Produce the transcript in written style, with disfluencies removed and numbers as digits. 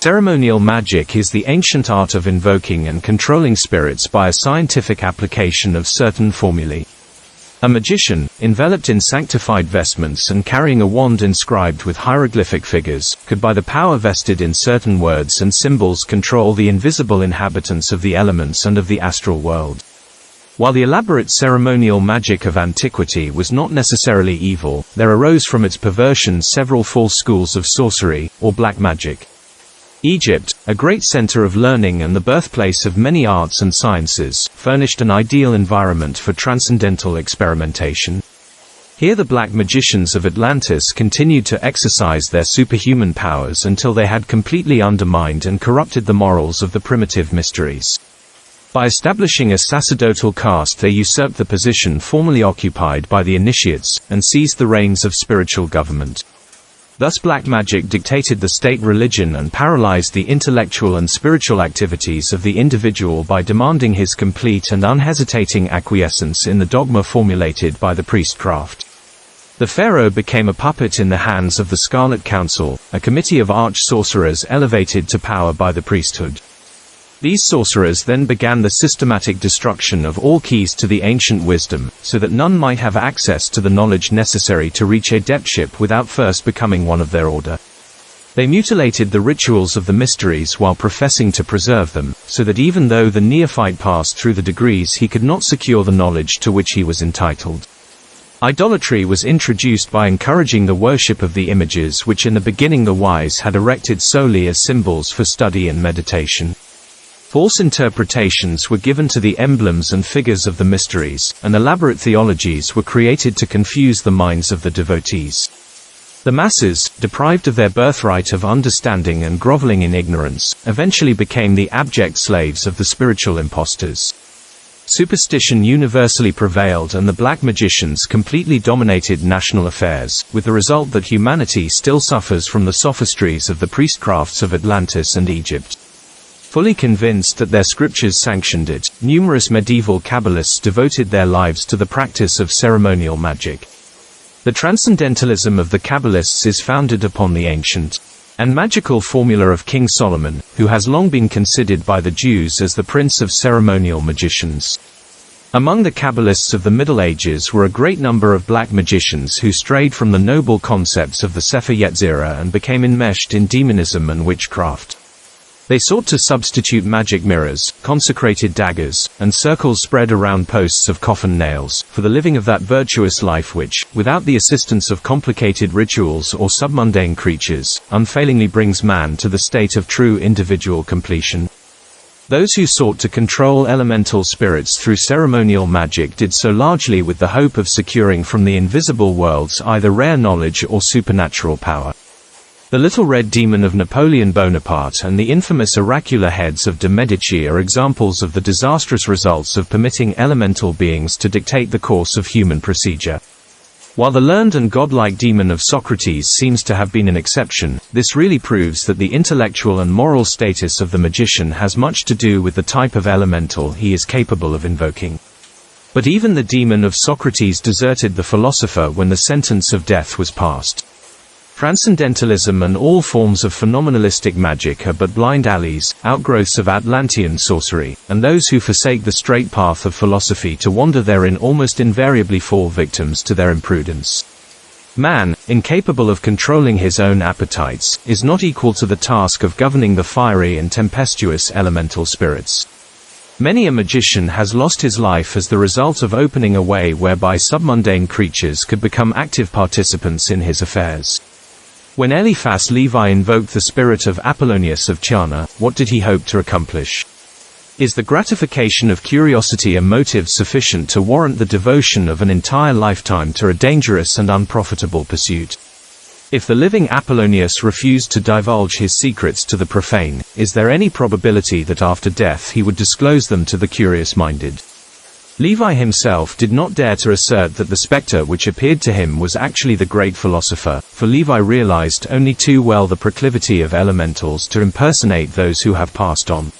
Ceremonial magic is the ancient art of invoking and controlling spirits by a scientific application of certain formulae. A magician, enveloped in sanctified vestments and carrying a wand inscribed with hieroglyphic figures, could by the power vested in certain words and symbols control the invisible inhabitants of the elements and of the astral world. While the elaborate ceremonial magic of antiquity was not necessarily evil, there arose from its perversion several false schools of sorcery, or black magic. Egypt, a great center of learning and the birthplace of many arts and sciences, furnished an ideal environment for transcendental experimentation. Here the black magicians of Atlantis continued to exercise their superhuman powers until they had completely undermined and corrupted the morals of the primitive mysteries. By establishing a sacerdotal caste, they usurped the position formerly occupied by the initiates, and seized the reins of spiritual government. Thus black magic dictated the state religion and paralyzed the intellectual and spiritual activities of the individual by demanding his complete and unhesitating acquiescence in the dogma formulated by the priestcraft. The pharaoh became a puppet in the hands of the Scarlet Council, a committee of arch-sorcerers elevated to power by the priesthood. These sorcerers then began the systematic destruction of all keys to the ancient wisdom, so that none might have access to the knowledge necessary to reach adeptship without first becoming one of their order. They mutilated the rituals of the mysteries while professing to preserve them, so that even though the neophyte passed through the degrees he could not secure the knowledge to which he was entitled. Idolatry was introduced by encouraging the worship of the images which in the beginning the wise had erected solely as symbols for study and meditation. False interpretations were given to the emblems and figures of the mysteries, and elaborate theologies were created to confuse the minds of the devotees. The masses, deprived of their birthright of understanding and groveling in ignorance, eventually became the abject slaves of the spiritual impostors. Superstition universally prevailed and the black magicians completely dominated national affairs, with the result that humanity still suffers from the sophistries of the priestcrafts of Atlantis and Egypt. Fully convinced that their scriptures sanctioned it, numerous medieval Kabbalists devoted their lives to the practice of ceremonial magic. The transcendentalism of the Kabbalists is founded upon the ancient and magical formula of King Solomon, who has long been considered by the Jews as the prince of ceremonial magicians. Among the Kabbalists of the Middle Ages were a great number of black magicians who strayed from the noble concepts of the Sefer Yetzirah and became enmeshed in demonism and witchcraft. They sought to substitute magic mirrors, consecrated daggers, and circles spread around posts of coffin nails, for the living of that virtuous life which, without the assistance of complicated rituals or submundane creatures, unfailingly brings man to the state of true individual completion. Those who sought to control elemental spirits through ceremonial magic did so largely with the hope of securing from the invisible worlds either rare knowledge or supernatural power. The Little Red Demon of Napoleon Bonaparte and the infamous oracular heads of de' Medici are examples of the disastrous results of permitting elemental beings to dictate the course of human procedure. While the learned and godlike demon of Socrates seems to have been an exception, this really proves that the intellectual and moral status of the magician has much to do with the type of elemental he is capable of invoking. But even the demon of Socrates deserted the philosopher when the sentence of death was passed. Transcendentalism and all forms of phenomenalistic magic are but blind alleys, outgrowths of Atlantean sorcery, and those who forsake the straight path of philosophy to wander therein almost invariably fall victims to their imprudence. Man, incapable of controlling his own appetites, is not equal to the task of governing the fiery and tempestuous elemental spirits. Many a magician has lost his life as the result of opening a way whereby submundane creatures could become active participants in his affairs. When Eliphas Levi invoked the spirit of Apollonius of Tyana, what did he hope to accomplish? Is the gratification of curiosity a motive sufficient to warrant the devotion of an entire lifetime to a dangerous and unprofitable pursuit? If the living Apollonius refused to divulge his secrets to the profane, is there any probability that after death he would disclose them to the curious-minded? Levi himself did not dare to assert that the spectre which appeared to him was actually the great philosopher, for Levi realized only too well the proclivity of elementals to impersonate those who have passed on.